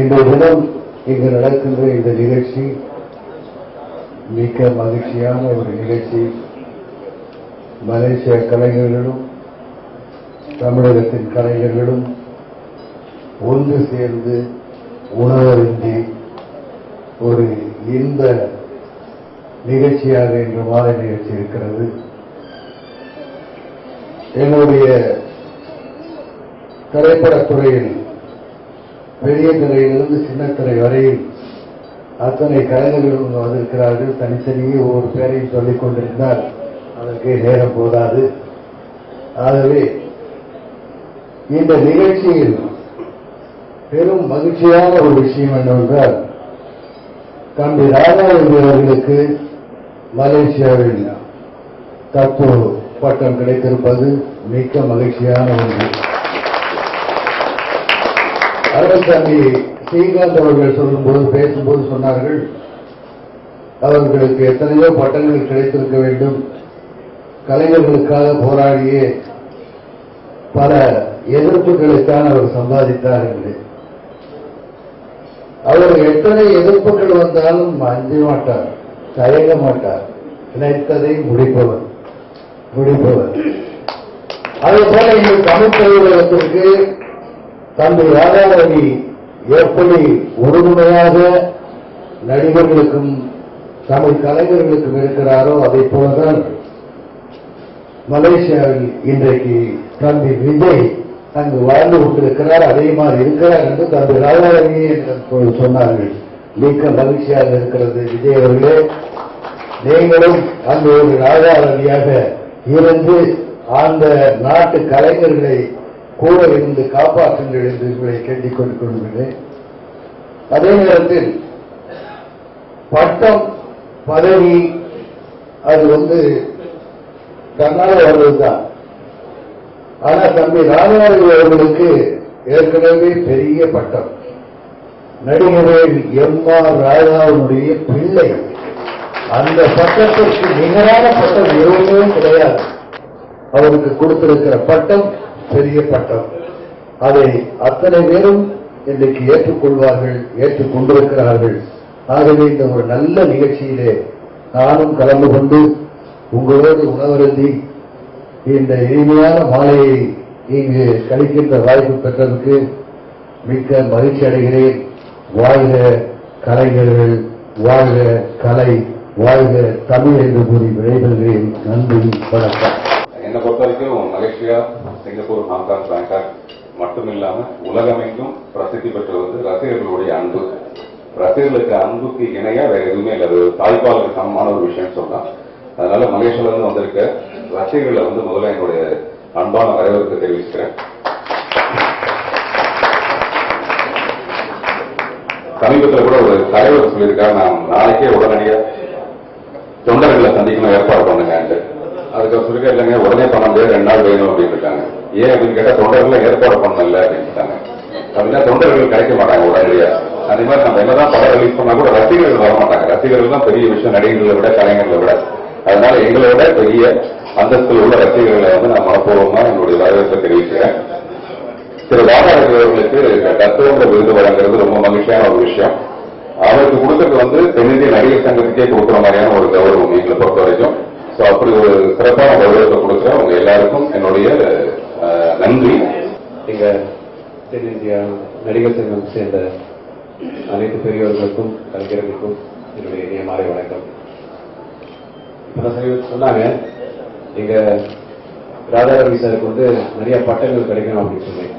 இன்றைய தினம் இங்கு நடக்கின்ற இந்த நிகழ்ச்சி மிக்க மகிழ்ச்சியான ஒரு நிகழ்ச்சி. மலேசிய கலைஞர்களும் தமிழகத்தின் கலைஞர்களும் ஒன்று சேர்ந்து உணவருந்தி ஒரு இன்ப நிகழ்ச்சியாக இன்று மாலை நிகழ்ச்சி இருக்கிறது. என்னுடைய திரைப்படத்துறையில் பெரிய திரையிலிருந்து சின்ன திரை வரையில் அத்தனை கலைஞர்களும் வந்திருக்கிறார்கள். தனித்தனியே ஒவ்வொரு பேரையும் சொல்லிக் கொண்டிருந்தால் அதற்கு நேரம் போதாது. ஆகவே இந்த நிகழ்ச்சியில் பெரும் மகிழ்ச்சியான ஒரு விஷயம் என்னவென்றால், தம்பி ராதாரவி அவர்களுக்கு மலேசியாவில் தற்போது பட்டம் கிடைத்திருப்பது மிக்க மகிழ்ச்சியான ஒன்று. தம்பி ஸ்ரீகாந்த் அவர்கள் சொல்லும்போது பேசும்போது சொன்னார்கள், அவர்களுக்கு எத்தனையோ பட்டங்கள் கிடைத்திருக்க வேண்டும், கலைஞர்களுக்காக போராடிய பல எதிர்ப்புகளுக்கான அவர் சம்பாதித்தார் என்று. அவர் எத்தனை எதிர்ப்புகள் வந்தாலும் அஞ்ச மாட்டார், தயங்க மாட்டார், நினைத்ததை முடிப்பவர். அதேபோல இந்த தமிழ் திரையுலகத்திற்கு தம்பி ராதாரவி எப்படி உறுதுணையாக நடிகர்களுக்கும் தமிழ் கலைஞர்களுக்கும் இருக்கிறாரோ அதை போலதான் மலேசியாவில் இன்றைக்கு தம்பி விஜய் அங்கு வாழ்ந்து கொண்டிருக்கிறார், அதே மாதிரி இருக்கிறார் என்று தம்பி ராதாரவியே சொன்னார்கள். மிக்க மகிழ்ச்சியாக இருக்கிறது. விஜய் அவர்களே, நீங்களும் அந்த ஒரு ராதாரவியாக இருந்து அந்த நாட்டு கலைஞர்களை கூட இருந்து காப்பாற்றுங்கள் என்று உங்களை கேட்டுக் கொள்கிறேன். அதே நேரத்தில் பட்டம் பதவி அது தன்னால் வருவதுதான். ஆனா தம்பி ராதாரவி அவர்களுக்கு ஏற்கனவே பெரிய பட்டம். நடிகர் எம்.ஆர். ராதாவுடைய பிள்ளை. அந்த பட்டத்திற்கு நிகரான பட்டம் எதுவுமே கிடையாது. அவருக்கு கொடுத்திருக்கிற பட்டம் பெரிய பட்டம். அதை அத்தனை பேரும் இன்றைக்கு ஏற்றுக்கொள்வார்கள், ஏற்றுக்கொண்டிருக்கிறார்கள். ஆகவே இந்த ஒரு நல்ல நிகழ்ச்சியிலே நானும் கலந்து கொண்டு உங்களோடு உணவருந்தி இந்த இனிமையான மாலையை இங்கு கழிக்கின்ற வாய்ப்பு பெற்றதற்கு மிக்க மகிழ்ச்சி அடைகிறேன். வாழ்க கலைஞர்கள், வாழ்க கலை, வாழ்க தமிழ் என்று கூறி விடைபெறுகிறேன். நன்றி, வணக்கம். என்னை பொறுத்த வரைக்கும் மலேசியா, சிங்கப்பூர், ஹாங்காங், பேங்காக் மட்டுமில்லாம உலகமெங்கும் பிரசித்தி பெற்றது ரசிகர்களுடைய அன்பு. ரசிகர்களுக்கு அன்புக்கு இணையா வேற எதுவுமே இல்லை. அது தாய்ப்பாலுக்கு சமமான ஒரு விஷயம் சொல்லலாம். அதனால மலேசியால இருந்து வந்திருக்க ரசிகர்களை முதல்ல என்னுடைய அன்பான வரவேற்பை தெரிவிச்சுக்கிறேன். சமீபத்தில் கூட ஒரு தலைவர் சொல்லியிருக்காரு, நான் நாளைக்கே உடனடியாக தொண்டர்களை சந்திக்கணும், ஏற்பாடு பண்ணுங்க. அதுக்கு சொல்லிக்க இல்லைங்க, உடனே பண்ண முடியாது, 2 நாள் வேணும் அப்படின்னு இருக்காங்க. ஏன் அப்படின்னு கேட்டா தொண்டர்களை ஏற்பாடு பண்ணல அப்படின்னு. அப்படின்னா தொண்டர்கள் கிடைக்க மாட்டாங்க உடனடியா. அதே மாதிரி நம்ம என்னதான் படம் ரிலீஸ் பண்ணா கூட ரசிகர்கள் வர மாட்டாங்க. ரசிகர்கள் தான் பெரிய விஷயம், நடிகர்களை விட கலைஞர்களை விட. அதனால எங்களோட பெரிய அந்தஸ்தில் உள்ள ரசிகர்களை நான் மனப்பூர்வமா என்னுடைய வரவேற்பை தெரிவிக்கிறேன். திரு ராதாரவி அவர்களுக்கு தத்துவங்க விருது வழங்குறது ரொம்ப மகிழ்ச்சியான ஒரு விஷயம். அவருக்கு கொடுக்கறது தென்னிந்திய நடிகர் சங்கத்துக்கே கொடுக்குற மாதிரியான ஒரு கௌரவம் எங்களை பொறுத்த வரைக்கும். அப்படி ஒரு சிறப்பான கௌரவத்தை கொடுக்கிற உங்க எல்லாருக்கும் என்னுடைய நன்றி. எங்க தென்னிந்தியா நடிகர் சங்கம் சேர்ந்த அனைத்து பெரியவர்களுக்கும் கலைஞர்களுக்கும் என்னுடைய இனிய மாலை வணக்கம். சொன்னாங்க, எங்க ராதாரவி சாருக்கு நிறைய பட்டங்கள் கிடைக்கணும் அப்படின்னு சொன்னேன்.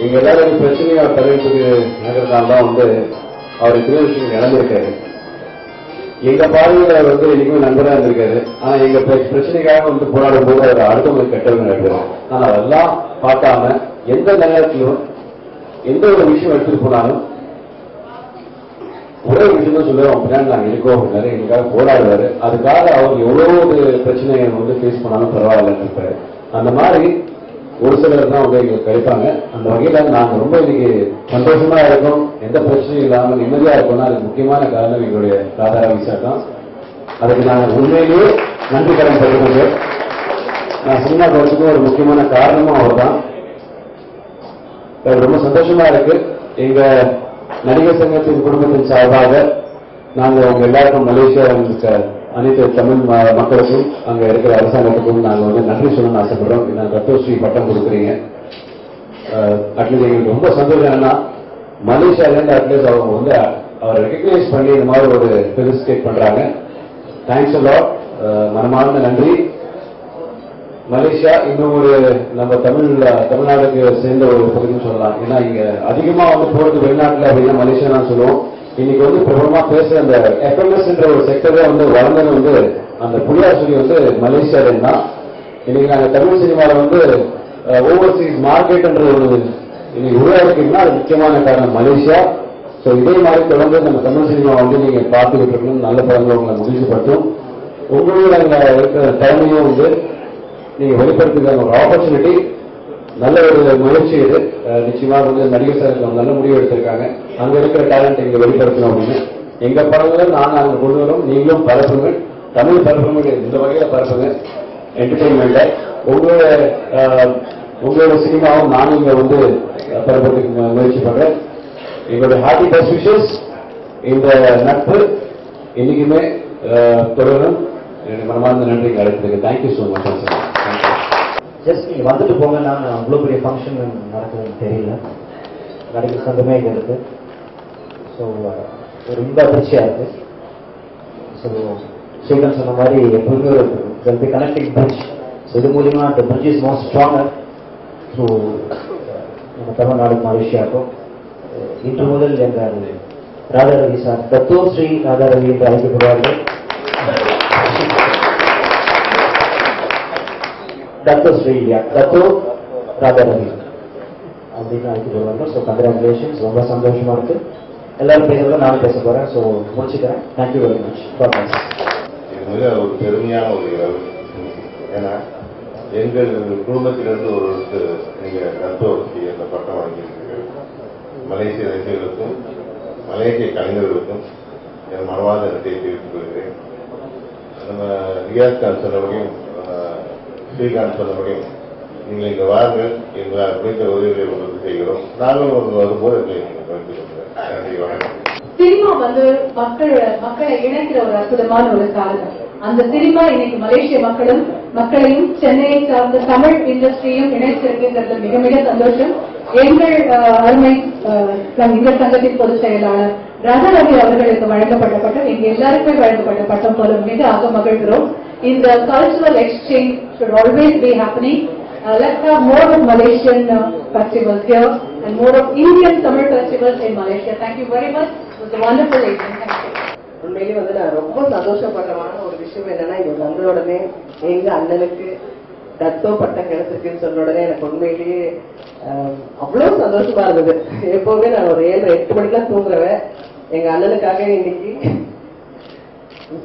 எங்க எல்லாரும் பிரச்சனையா தலைவருக்கு நேரத்தான் அவர் எத்தனை விஷயங்கள் இழந்திருக்காரு. எங்க பார்வையில் அவர் என்னைக்குமே நண்பராக இருந்திருக்காரு. ஆனா எங்க பிரச்சனைக்காக போராடும் போது அவர் அடுத்தவங்களுக்கு கெட்டவங்க நடக்கிறார். ஆனா அதெல்லாம் பார்க்காம எந்த நேரத்திலும் எந்த ஒரு விஷயம் எடுத்துட்டு போனாலும் ஒரே விஷயம் தான் சொல்லுவோம், அப்படின்னா நாங்க இருக்கோம் அப்படின்னாரு. எங்களுக்காக போராடுவாரு. அதுக்காக அவர் எவ்வளவு பிரச்சனைகள் ஃபேஸ் பண்ணாலும் பரவாயில்லன்னு இருப்பாரு. அந்த மாதிரி ஒரு சிலர் தான் எங்களுக்கு கிடைப்பாங்க. அந்த வகையில நாங்க ரொம்ப இன்னைக்கு சந்தோஷமா இருக்கோம். எந்த பிரச்சனையும் இல்லாமல் நிம்மதியா இருக்கோம்னா அதுக்கு முக்கியமான காரணம் எங்களுடைய ராதாரவி சார் தான். அதுக்கு நாங்கள் உண்மையிலேயே நன்றி கடன் பட்டுக்கொண்டேன். நான் சினிமா போறதுக்கும் ஒரு முக்கியமான காரணமும் அவர் தான். ரொம்ப சந்தோஷமா இருக்கு. எங்க நடிகர் சங்கத்தின் குடும்பத்தின் சார்பாக நாங்கள் உங்க எல்லாருக்கும் மலேசியா இருக்க அனைத்து தமிழ் மக்களுக்கும் அங்க இருக்கிற அரசாங்கத்துக்கும் நாங்கள் வந்து நன்றி சொல்லணும்னு ஆசைப்படுறோம். நான் ரத்தோஸ்ரீ பட்டம் கொடுக்குறீங்க. அட்லீஸ்ட் எங்களுக்கு ரொம்ப சந்தோஷம் என்னன்னா மலேசியாவிலேருந்து அட்லீஸ்ட் அவங்க வந்து அவரை ரெகக்னைஸ் பண்ணி இந்த மாதிரி ஒரு ஃபெலிசிட்டேட் பண்றாங்க. Thanks a lot. மனமார்ந்த நன்றி. மலேசியா இன்னும் ஒரு நம்ம தமிழ்நாடுக்கு சேர்ந்த ஒரு பகுதின்னு சொல்லலாம். ஏன்னா இங்க அதிகமா வந்து போறது வெளிநாட்டுல அப்படின்னா மலேசியா தான் சொல்லுவோம். இன்னைக்கு வந்து பிரபலமா பேசுற அந்த எஃப்எம்எஸ் என்ற ஒரு செக்டரே வந்து வளர்ந்தது வந்து அந்த புலியார் சொல்லி வந்து மலேசியால தான். இன்னைக்கு நாங்க தமிழ் சினிமாவில் வந்து ஓவர்சீஸ் மார்க்கெட்ன்ற ஒரு இன்னைக்கு உருவாக்குன்னா அது முக்கியமான காரணம் மலேசியா. ஸோ இதே மாதிரி தொடர்ந்து நம்ம தமிழ் சினிமா வந்து நீங்க பார்த்துக்கிட்டு இருக்கணும். நல்ல படங்களை உங்களை மகிழ்ச்சிப்படுத்தும். உங்களோட அங்க இருக்கிற திறமையும் வந்து நீங்க வெளிப்படுத்துகிற ஒரு ஆப்பர்ச்சுனிட்டி, நல்ல ஒரு முயற்சி இது. நிச்சயமா வந்து நடிகர் சார் நல்ல முடிவு எடுத்திருக்காங்க. அங்க இருக்கிற டேலண்ட் இங்க வெளிப்படுத்தணும் அப்படின்னு எங்க படங்களை நாங்க அங்க கொண்டு வரோம். நீங்களும் பரப்புங்க, தமிழ் பரப்புங்க, இந்த வகையில பரப்புங்க. என்டர்டைன்மெண்ட்ல உங்களோட சினிமாவும் நானும் இங்க வந்து பரப்புறதுக்கு முயற்சி பண்றேன். எங்களுடைய ஹாப்பி பெஸ்ட் விஷஸ். இந்த நட்பு இன்னைக்குமே தொடரும். எனக்கு மனமார்ந்த நன்றி அழைத்ததுக்கு. Thank you so much sir. Just நீங்க வந்துட்டு போங்க. நான் அவ்வளோ பெரிய ஃபங்க்ஷன் நடக்குதுன்னு தெரியல. நடிகர் சங்கமே இங்கே இருக்கு. ஸோ ஒரு ரொம்ப அதிர்ச்சியா இருக்கு. ஸோ ஸ்ரீகாந்த் சொன்ன மாதிரி எப்பவுமே ஒரு கனெக்டிங் பிரிட்ஜ். ஸோ இது மூலியமா அந்த bridge is most stronger. So நம்ம தமிழ்நாடு மலேசியாவுக்கும் இன்று முதல் எங்கள் ராதாரவி சார் தத்தோ ஸ்ரீ ராதாரவி என்று அழைக்கப்படுவார்கள். டாக்டர் ஸ்ரீ தத்தோ ராதாரவி அப்படின்னு அழைக்கப்படுவாங்க. So congratulations. ரொம்ப சந்தோஷமா இருக்கு. எல்லாரும் பேசுறத நானும் பேச போறேன். ஸோ முடிச்சுக்கிறேன். Thank you very much. இது மிக ஒரு பெருமையான ஒரு இரவு. ஏன்னா எங்கள் குடும்பத்திலிருந்து ஒருவருக்கு நீங்க தத்துவத்தி என்ற பட்டம் வாங்கியிருக்கீர்கள். மலேசிய ரசிகர்களுக்கும் மலேசிய கலைஞர்களுக்கும் என் மனவாத நன்றியை தெரிவித்துக் கொள்கிறேன். நம்ம ரியாஸ் கான் சொன்னபடியும் ஸ்ரீகாந்த் சொன்னபடியும் நீங்கள் இங்க வாருங்கள், எங்களால் முடிந்த உதவிகளை உங்களுக்கு செய்கிறோம். நாங்களும் ஒரு வரும்போது நீங்கள் பகிர்ந்து கொள்கிறேன். நன்றி, வணக்கம். சினிமா வந்து மக்களை இணைக்கிற ஒரு அற்புதமான ஒரு சாதனம். அந்த சினிமா இன்னைக்கு மலேசிய மக்களையும் சென்னையை சார்ந்த தமிழ் இண்டஸ்ட்ரியும் இணைச்சிருக்குங்கிறது மிக மிக சந்தோஷம். எங்கள் அருமை எங்கள் சங்கத்தின் பொதுச் செயலாளர் ராதாரவி அவர்களுக்கு வழங்கப்பட்ட பட்டம் எங்க எல்லாருக்குமே வழங்கப்பட்ட பட்டம் போல மிக ஆக மகிழ்கிறோம். இந்த cultural exchange should always be happening. Let's have more of Malaysian festivals here and more of Indian Tamil festivals in Malaysia. Thank you very much. It was a wonderful evening. Thank you. உண்மையிலேயே வந்து நான் ரொம்ப சந்தோஷப்படுறமான ஒரு விஷயம் என்னன்னா, இது வந்த உடனே எங்க அண்ணனுக்கு தத்தோ பட்டம் கிடைச்சிருக்குன்னு சொன்ன உடனே எனக்கு உண்மையிலேயே அவ்வளவு சந்தோஷமா இருந்தது. எப்பவுமே நான் ஒரு 7-8 மணிக்கெல்லாம் தூங்குறேன். எங்க அண்ணனுக்காக இன்னைக்கு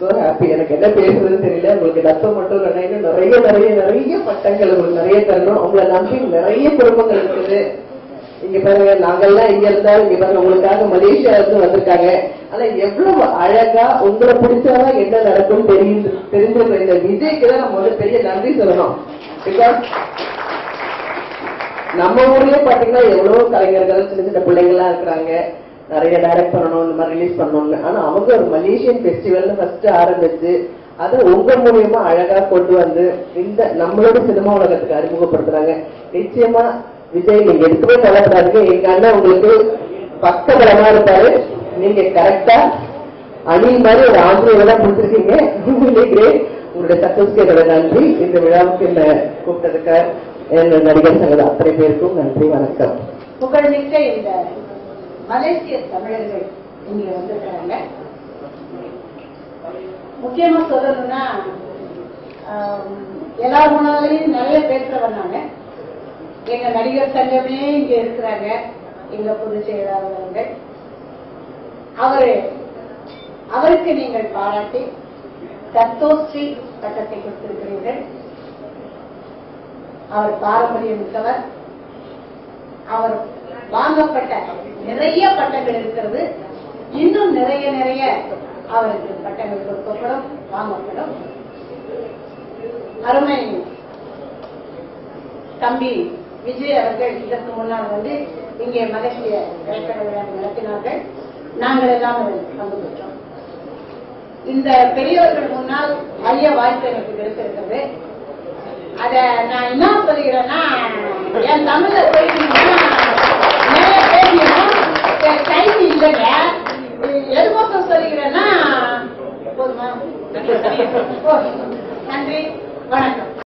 சோ ஹாப்பி. எனக்கு என்ன பேசுறதுன்னு தெரியல. உங்களுக்கு தத்தம் மட்டும் இல்லைன்னா இன்னும் நிறைய நிறைய நிறைய பட்டங்கள் உங்களுக்கு நிறைய தரணும். உங்களை நம்பி நிறைய குடும்பங்கள் இருக்குது. இங்க பாருங்க, நாங்கெல்லாம் இங்க இருந்தாலும் இங்க பாருங்க உங்களுக்காக மலேசியா இருந்து வந்திருக்காங்க. ஆனா எவ்வளவு அழகா உங்களை பிடிச்சாதான் என்ன நடக்கும் தெரிஞ்சிருக்கிற இந்த விஜய்க்கு தான் நம்ம வந்து பெரிய நன்றி சொல்லணும். பிகாஸ் நம்ம ஊர்லயே பாத்தீங்கன்னா எவ்வளவு கலைஞர்கள் சின்ன சின்ன பிள்ளைங்கள்லாம் இருக்கிறாங்க, நிறைய டைரக்ட் பண்ணணும், இந்த மாதிரி ரிலீஸ் பண்ணணும்னு. ஆனா அவங்க ஒரு மலேசியன் பெஸ்டிவல்னு ஃபர்ஸ்ட் ஆரம்பிச்சு அதை உங்க மூலியமா அழகா கொண்டு வந்து இந்த நம்மளோட சினிமா உலகத்துக்கு அறிமுகப்படுத்துறாங்க. நிச்சயமா விஜய் நீங்க எடுக்கவே கவலைப்படாதீங்க. எங்க அண்ணன் உங்களுக்கு பக்கபலமா இருப்பாரு. நீங்க கரெக்டா அணில் மாதிரி ஒரு ஆசிரியர் கொடுத்துருக்கீங்க. உங்களுடைய சக்சஸ்க்கு என்னோட நன்றி. இந்த விழாவுக்கு என்ன கூப்பிட்டதுக்கு என்னோட நடிகர் சங்கத அத்தனை பேருக்கும் நன்றி, வணக்கம். புகழ்மிக்க இந்த மலேசிய தமிழர்கள் இங்க வந்திருக்கிறாங்க. முக்கியமா சொல்லணும்னா எல்லா முன்னாலையும் நிறைய பேசுறவர் நாங்க. எங்க நடிகர் சங்கமே இங்க இருக்கிறாங்க. எங்க பொதுச் செயலாளர்கள் அவருக்கு நீங்கள் பாராட்டி தத்தோஸ்ரீ பட்டத்தை கொடுத்திருக்கிறீர்கள். அவர் பாரம்பரியம் மிக்கவர். அவர் வாங்கப்பட்ட நிறைய பட்டங்கள் இருக்கிறது. இன்னும் நிறைய நிறைய அவருக்கு பட்டங்கள் கொடுக்கப்படும், வாங்கப்படும். அருமை தம்பி விஜய் அவர்கள் இதற்கு முன்னால் வந்து இங்கே மலேசிய திரைப்பட விழா நடத்தினார்கள். நாங்கள் எல்லாம் பங்கு பெற்றோம். இந்த பெரியவர்கள் முன்னால் அறிய வாய்ப்பு எனக்கு கிடைத்திருக்கிறது. அத நான் என்ன சொல்லுகிறேன்னா, என் தமிழ்ல பேசணும்னா நிறைய பேசணும், டைம் இல்லைங்க. எதுக்கோசம் சொல்லுகிறேன்னா போதுமா? நன்றி, வணக்கம்.